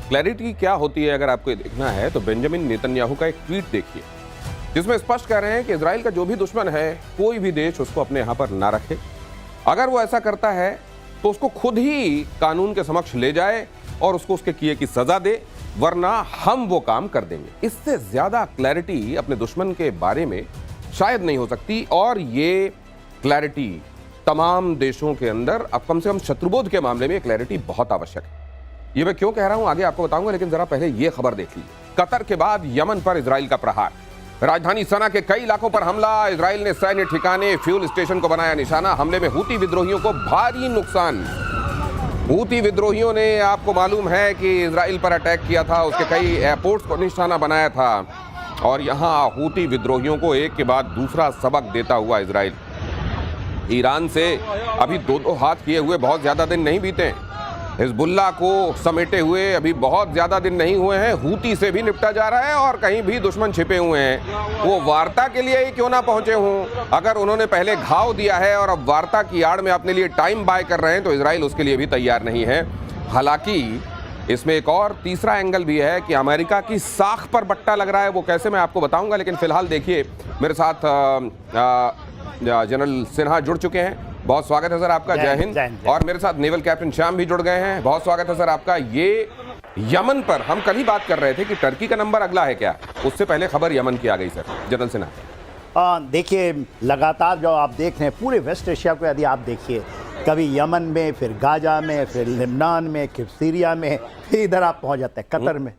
Clarity क्या होती है अगर आपको ये देखना है तो बेंजामिन नेतन्याहू का एक ट्वीट देखिए, जिसमें स्पष्ट कह रहे हैं कि इजराइल का जो भी दुश्मन है कोई भी देश उसको अपने यहां पर ना रखे। अगर वो ऐसा करता है तो उसको खुद ही कानून के समक्ष ले जाए और उसको उसके किए की सजा दे, वरना हम वो काम कर देंगे। इससे ज्यादा क्लैरिटी अपने दुश्मन के बारे में शायद नहीं हो सकती, और ये क्लैरिटी तमाम देशों के अंदर अब कम से कम शत्रुबोध के मामले में क्लैरिटी बहुत आवश्यक है। ये मैं क्यों कह रहा हूं आगे आपको बताऊंगा, लेकिन जरा पहले ये खबर देख लीजिए। कतर के बाद यमन पर इजराइल का प्रहार, राजधानी सना के कई इलाकों पर हमला, इजराइल ने सैन्य ठिकाने, फ्यूल स्टेशन को बनाया निशाना। हमले में हूती विद्रोहियों को भारी नुकसान। हूती विद्रोहियों ने, आपको मालूम है कि इजराइल पर अटैक किया था, उसके कई एयरपोर्ट्स को निशाना बनाया था, और यहां हूती विद्रोहियों को एक के बाद दूसरा सबक देता हुआ इजराइल। ईरान से अभी दो हाथ किए हुए बहुत ज्यादा दिन नहीं बीते, हिजबुल्लाह को समेटे हुए अभी बहुत ज्यादा दिन नहीं हुए हैं, हूती से भी निपटा जा रहा है, और कहीं भी दुश्मन छिपे हुए हैं। वो वार्ता के लिए ही क्यों ना पहुंचे हों, अगर उन्होंने पहले घाव दिया है और अब वार्ता की आड़ में अपने लिए टाइम बाय कर रहे हैं, तो इजराइल उसके लिए भी तैयार नहीं है। हालांकि इसमें एक और तीसरा एंगल भी है कि अमेरिका की साख पर बट्टा लग रहा है। वो कैसे मैं आपको बताऊंगा, लेकिन फिलहाल देखिए मेरे साथ जनरल सिन्हा जुड़ चुके हैं। बहुत स्वागत है सर आपका। जय हिंद। और मेरे साथ नेवल कैप्टन श्याम भी जुड़ गए हैं। बहुत स्वागत है सर आपका। ये यमन पर हम कल ही बात कर रहे थे कि टर्की का नंबर अगला है क्या, उससे पहले खबर यमन की आ गई सर। जनरल सिन्हा, देखिए लगातार जो आप देख रहे हैं पूरे वेस्ट एशिया को, यदि आप देखिए कभी यमन में, फिर गाजा में, फिर लेबनान में, फिर सीरिया में, फिर इधर आप पहुंच जाते हैं कतर में।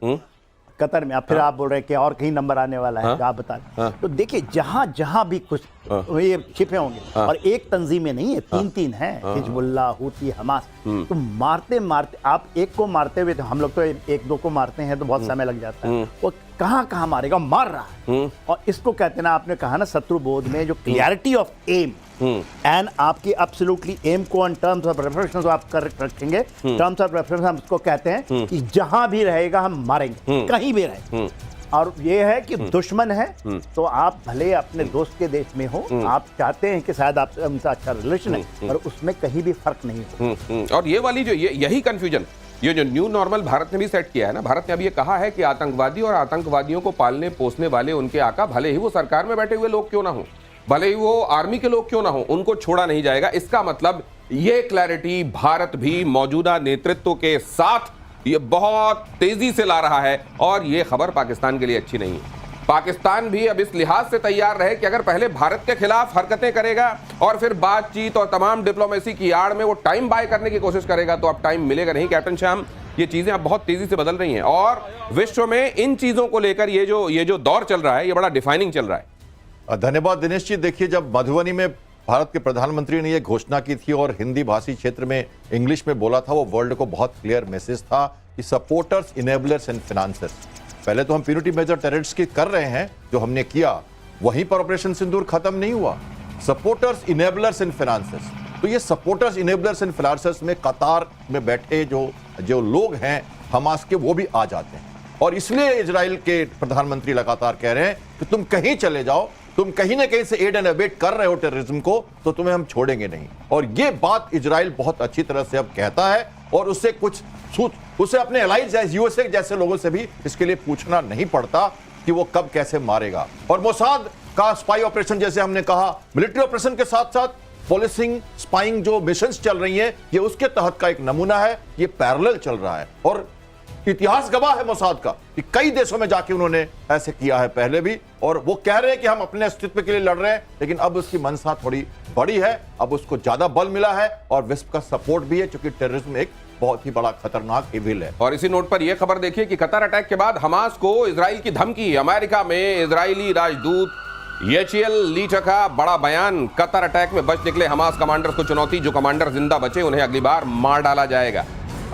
कतर में अब फिर आप बोल रहे हैं कि और कहीं नंबर आने वाला है, आप बता रहे। तो देखिए जहां जहां भी कुछ ये छिपे होंगे, और एक तंजीमें नहीं है, तीन हैं, हिजबुल्लाह, हूती, हमास। तो मारते मारते आप एक को मारते हुए, तो हम लोग तो एक दो को मारते हैं तो बहुत समय लग जाता है, वो कहां कहां मारेगा, मार रहा है। और इसको कहते हैं ना, आपने कहा ना शत्रु बोध में जो क्लियरिटी ऑफ एम एंड आपकी एब्सोल्युटली एम को इन टर्म्स ऑफ रेफरेंस आप कर रखेंगे। टर्म्स ऑफ रेफरेंस हम उसको कहते हैं कि जहां भी रहेगा हम मारेंगे, कहीं भी रहे। और ये है कि दुश्मन है तो आप भले अपने दोस्त के देश में हो, आप चाहते हैं कि शायद आपसे उनका अच्छा रिलेशन है, और उसमें कहीं भी फर्क नहीं हो। और ये वाली जो यही कंफ्यूजन, ये जो न्यू नॉर्मल भारत ने भी सेट किया है ना, भारत ने अभी ये कहा है कि आतंकवादी और आतंकवादियों को पालने पोसने वाले उनके आका, भले ही वो सरकार में बैठे हुए लोग क्यों ना हो, भले ही वो आर्मी के लोग क्यों ना हो, उनको छोड़ा नहीं जाएगा। इसका मतलब ये क्लैरिटी भारत भी मौजूदा नेतृत्व के साथ ये बहुत तेजी से ला रहा है, और ये खबर पाकिस्तान के लिए अच्छी नहीं है। पाकिस्तान भी अब इस लिहाज से तैयार रहे कि अगर पहले भारत के खिलाफ हरकतें करेगा और फिर बातचीत और तमाम डिप्लोमेसी की आड़ में वो टाइम बाय करने की कोशिश करेगा, तो अब टाइम मिलेगा नहीं। कैप्टन श्याम, ये चीजें अब बहुत तेजी से बदल रही हैं, और विश्व में इन चीजों को लेकर ये जो दौर चल रहा है, ये बड़ा डिफाइनिंग चल रहा है। धन्यवाद दिनेश जी। देखिए, जब मधुबनी में भारत के प्रधानमंत्री ने यह घोषणा की थी और हिंदी भाषी क्षेत्र में इंग्लिश में बोला था, वो वर्ल्ड को बहुत क्लियर मैसेज था कि सपोर्टर्स, इनेबलर्स एंड फाइनेंसर्स। पहले तो हम प्यूरिटी मेजर टेररिस्ट की कर रहे हैं, जो हमने किया वहीं पर ऑपरेशन सिंदूर खत्म नहीं हुआ। सपोर्टर्स, इनेबलर्स एंड फाइनेंसर्स, तो ये सपोर्टर्स, इनेबलर्स एंड फाइनेंसर्स में कतार में बैठे जो लोग हैं हमास के, वो भी आ जाते हैं। और इसलिए इजराइल के प्रधानमंत्री लगातार कह रहे हैं कि तुम कहीं चले जाओ, तुम कहीं ना कहीं से एड एंड अबेट कर रहे हो टेररिज्म को, तो तुम्हें हम छोड़ेंगे नहीं। और ये बात इजराइल बहुत अच्छी तरह से अब कहता है, और उसे अपने एलाइज यूएसए जैसे लोगों से भी इसके लिए पूछना नहीं पड़ता कि वो कब कैसे मारेगा। और मोसाद का स्पाई ऑपरेशन, जैसे हमने कहा, मिलिट्री ऑपरेशन के साथ साथ पॉलिसिंग, स्पाइंग जो मिशंस चल रही हैं, ये उसके तहत का एक नमूना है। ये पैरेलल चल रहा है, और इतिहास गवाह है मोसाद का कि कई देशों में जाके उन्होंने ऐसे किया है पहले भी। और वो कह रहे हैं कि हम अपने अस्तित्व के लिए लड़ रहे हैं, लेकिन अब उसकी मंशा थोड़ी बड़ी है, अब उसको ज्यादा बल मिला है, और विश्व का सपोर्ट भी है, क्योंकि टेररिज्म एक बहुत ही बड़ा खतरनाक इविल है। और इसी नोट पर यह खबर देखिए कि कतर अटैक के बाद हमास को इजराइल की धमकी। अमेरिका में इजरायली राजदूत येचियल लीचा का बड़ा बयान। कतर अटैक में बच निकले हमास कमांडर्स को चुनौती, जो कमांडर जिंदा बचे उन्हें अगली बार मार डाला जाएगा।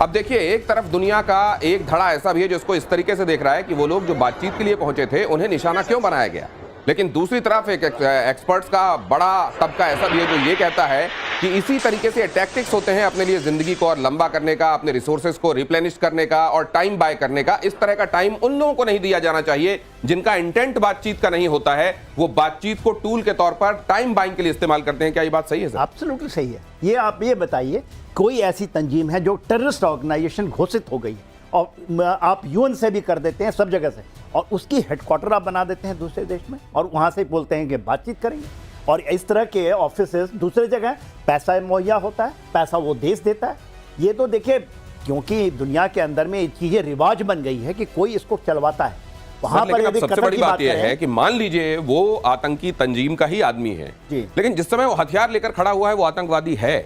अब देखिए, एक तरफ दुनिया का एक धड़ा ऐसा भी है जो इसको इस तरीके से देख रहा है कि वो लोग जो बातचीत के लिए पहुंचे थे उन्हें निशाना क्यों बनाया गया, लेकिन दूसरी तरफ एक एक्सपर्ट्स का बड़ा तबका ऐसा भी है जो ये कहता है कि इसी तरीके से टैक्टिक्स होते हैं अपने लिए जिंदगी को और लंबा करने का, अपने रिसोर्सेज को रिप्लेनिश करने का और टाइम बाय करने का। इस तरह का टाइम उन लोगों को नहीं दिया जाना चाहिए जिनका इंटेंट बातचीत का नहीं होता है, वो बातचीत को टूल के तौर पर टाइम बाइंग के लिए इस्तेमाल करते हैं। क्या ये बात सही है सर? एब्सोल्युटली सही है। ये आप ये बताइए, कोई ऐसी तंजीम है जो टेररिस्ट ऑर्गेनाइजेशन घोषित हो गई, और आप यूएन से भी कर देते हैं, सब जगह से, और उसकी हेडक्वार्टर आप बना देते हैं दूसरे देश में, और वहाँ से बोलते हैं कि बातचीत करेंगे। और इस तरह के ऑफिसेस दूसरे जगह पैसा मुहैया होता है, पैसा वो देश देता है। ये तो देखिए, क्योंकि दुनिया के अंदर में ये चीज़ें रिवाज बन गई है कि कोई इसको चलवाता है। वहाँ पर यदि सबसे बड़ी बात यह है कि मान लीजिए वो आतंकी तंजीम का ही आदमी है, लेकिन जिस समय वो हथियार लेकर खड़ा हुआ है वो आतंकवादी है,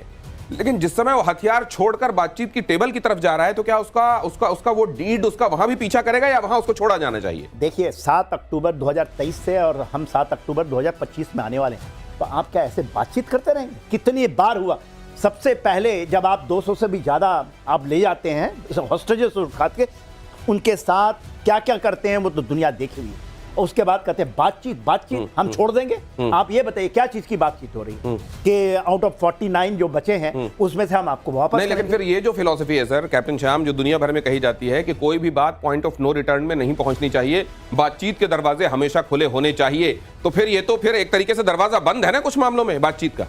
लेकिन जिस समय वो हथियार छोड़कर बातचीत की टेबल की तरफ जा रहा है, तो क्या उसका वो डीड उसका वहां भी पीछा करेगा या वहां उसको छोड़ा जाना चाहिए? देखिए 7 अक्टूबर 2023 से और हम 7 अक्टूबर 2025 में आने वाले हैं, तो आप क्या ऐसे बातचीत करते रहेंगे? कितनी बार हुआ। सबसे पहले जब आप 200 से भी ज़्यादा आप ले जाते हैं हॉस्टेजेस उठा के, उनके साथ क्या क्या करते हैं वो तो दुनिया देखी हुई है। और उसके बाद कहते हैं बातचीत हम छोड़ देंगे। आप ये बताइए क्या चीज़ की बातचीत हो रही है कि आउट ऑफ 49 जो बचे हैं उसमें से हम आपको वापस नहीं, लेकिन फिर ये जो फिलॉसफी है सर कैप्टन श्याम, जो दुनिया भर में कही जाती है कि कोई भी बात पॉइंट ऑफ नो रिटर्न में नहीं पहुंचनी चाहिए, बातचीत के दरवाजे हमेशा खुले होने चाहिए, तो फिर ये तो फिर एक तरीके से दरवाजा बंद है ना कुछ मामलों में बातचीत का।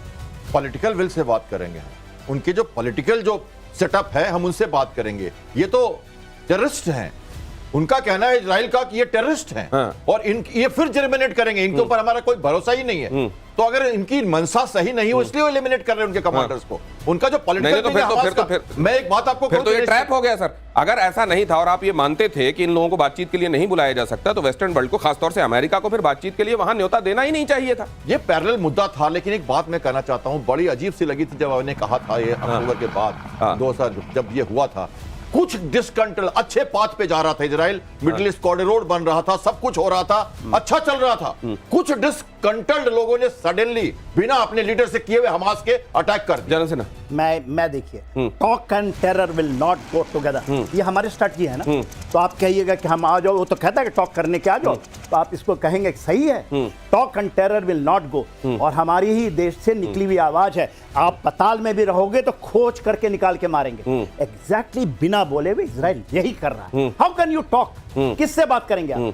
पॉलिटिकल विल से बात करेंगे, उनके जो पॉलिटिकल जो सेटअप है हम उनसे बात करेंगे। ये तो टेररिस्ट हैं, उनका कहना है इजराइल का कि ये टेररिस्ट हैं। हाँ। और ये फिर जर्मिनेट करेंगे, इनके ऊपर हमारा कोई भरोसा ही नहीं है। तो अगर इनकी मनसा सही नहीं हो इसलिए वो एलिमिनेट कर रहे हैं उनके कमांडर्स को। उनका जो पॉलिटिकल मैं एक बात आपको फिर तो ये ट्रैप हो गया सर। अगर ऐसा नहीं था और आप ये मानते थे कि इन लोगों को बातचीत के लिए नहीं बुलाया जा सकता, तो वेस्टर्न वर्ल्ड को, खासतौर से अमेरिका को, फिर बातचीत के लिए वहां न्योता देना ही नहीं चाहिए था। ये पैरेलल मुद्दा था। लेकिन एक बात मैं कहना चाहता हूं, बड़ी अजीब सी लगी थी जब आपने कहा था ये अक्टूबर के बाद 2000 जब ये हुआ था, कुछ डिसकंट्रोल अच्छे पाथ पे जा रहा था इजराइल, मिडिल ईस्ट कॉरिडोर बन रहा था, सब कुछ हो रहा था, अच्छा चल रहा था। कुछ डिसकंट्रोल्ड लोगों ने सडनली बिना अपने लीडर से किए हुए हमास के अटैक कर दिया। मैं देखिए, talk and terror will not go together, ये हमारी स्ट्रेटजी है ना। तो आप कहिएगा कि हम आ जाओ, वो तो कहता है कि टॉक करने के आ जाओ, तो आप इसको कहेंगे सही है, talk and terror will not go. और हमारी ही देश से निकली हुई आवाज है, आप पताल में भी रहोगे तो खोज करके निकाल के मारेंगे। एग्जैक्टली बिना बोले हुए इजराइल यही कर रहा है। How can you talk? किससे बात करेंगे आप?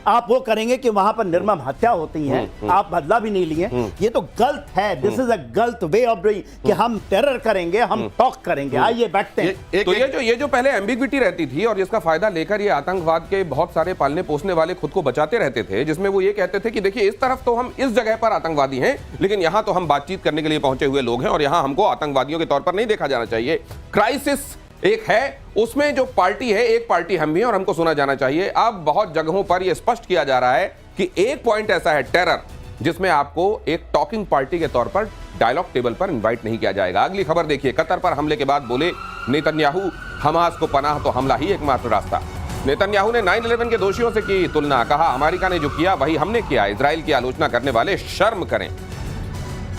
आप वो करेंगे कि वहां पर निर्मम हत्या होती है, आप बदला भी नहीं लिए। ये तो गलत है। दिस इज अ गलत वे ऑफ डूइंग कि हम टेरर करेंगे, हम टॉक करेंगे। आइए बैठते हैं। तो ये जो पहले एम्बिग्विटी रहती थी और जिसका फायदा लेकर ये आतंकवाद के बहुत सारे पालने पोसने वाले खुद को बचाते रहते थे, जिसमें वो ये कहते थे कि देखिए इस तरफ तो हम इस जगह पर आतंकवादी हैं, लेकिन यहां तो हम बातचीत करने के लिए पहुंचे हुए लोग हैं और यहां हमको आतंकवादियों के तौर पर नहीं देखा जाना चाहिए। क्राइसिस एक है, उसमें जो पार्टी है, एक पार्टी हम भी हैं और हमको सुना जाना चाहिए। अब बहुत जगहों पर यह स्पष्ट किया जा रहा है कि एक पॉइंट ऐसा है, टेरर, जिसमें आपको एक टॉकिंग पार्टी के तौर पर डायलॉग टेबल पर इनवाइट नहीं किया जाएगा। अगली खबर देखिए, कतर पर हमले के बाद बोले नेतन्याहू, हमास को पनाह तो हमला ही एकमात्र रास्ता। नेतन्याहू ने 9/11 के दोषियों से की तुलना, कहा अमेरिका ने जो किया वही हमने किया, इजराइल की आलोचना करने वाले शर्म करें।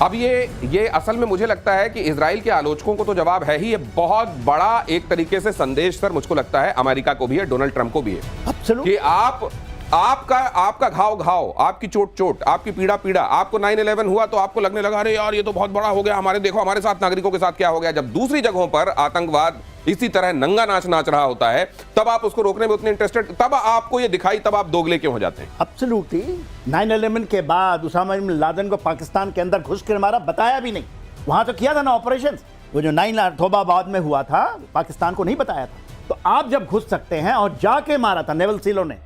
अब ये असल में मुझे लगता है कि इजराइल के आलोचकों को तो जवाब है ही। ये बहुत बड़ा एक तरीके से संदेश सर मुझको लगता है अमेरिका को भी है, डोनाल्ड ट्रंप को भी है, कि आपका घाव, आपकी चोट, आपकी पीड़ा। आपको 9/11 हुआ तो आपको लगने लगा अरे यार ये तो बहुत बड़ा हो गया, देखो हमारे साथ नागरिकों के साथ क्या हो गया। जब दूसरी जगहों पर आतंकवाद इसी तरह नंगा नाच नाच रहा होता है, तब आप उसको रोकने में उतने इंटरेस्टेड, तब आपको ये दिखाई, तब आप दोगले क्यों हो जाते हैं? एब्सोल्युटली। 9/11 के बाद उसामा बिन लादेन को पाकिस्तान के अंदर घुस कर मारा, बताया भी नहीं। वहां तो किया था ना ऑपरेशन, वो जो 9 अक्टूबर में हुआ था, पाकिस्तान को नहीं बताया था। तो आप जब घुस सकते हैं और जाके मारा था नेवल सीलों ने,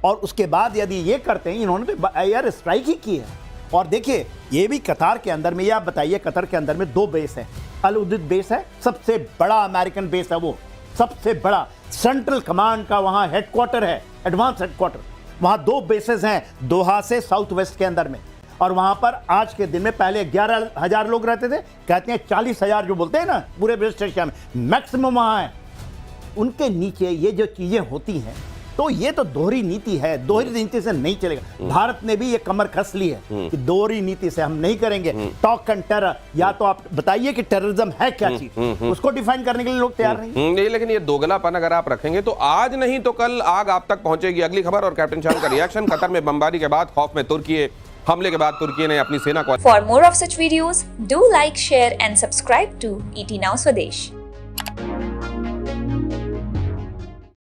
और उसके बाद यदि ये करते हैं, इन्होंने तो एयर स्ट्राइक ही की है। और देखिए ये भी कतार के अंदर में, ये आप बताइए, कतर के अंदर में 2 बेस है। अल उदैद बेस है, सबसे बड़ा अमेरिकन बेस है, वो सबसे बड़ा सेंट्रल कमांड का वहां हेडक्वार्टर है, एडवांस हेडक्वार्टर। वहां 2 बेसेस हैं, दोहा से साउथ वेस्ट के अंदर में। और वहां पर आज के दिन में पहले 11,000 लोग रहते थे, कहते हैं 40,000 जो बोलते हैं ना पूरे वेस्ट एशिया में, मैक्सिमम वहां है। उनके नीचे ये जो चीजें होती हैं, तो ये तो दोहरी नीति है, दोहरी नीति से नहीं चलेगा। भारत ने भी ये कमर कस ली है कि दोहरी नीति से हम नहीं करेंगे। टॉक एंड टेरर, या तो आप बताइए कि टेररिज्म है क्या चीज, उसको डिफाइन करने के लिए लोग तैयार नहीं। लेकिन ये दोगलापन अगर आप रखेंगे तो आज नहीं तो कल आग आप तक पहुंचेगी। अगली खबर और कैप्टन शाह का रिएक्शन, कतर में बमबारी के बाद खौफ में तुर्की, हमले के बाद तुर्की ने अपनी सेना को। For more of such videos do like, share and subscribe to ET Now Swadesh।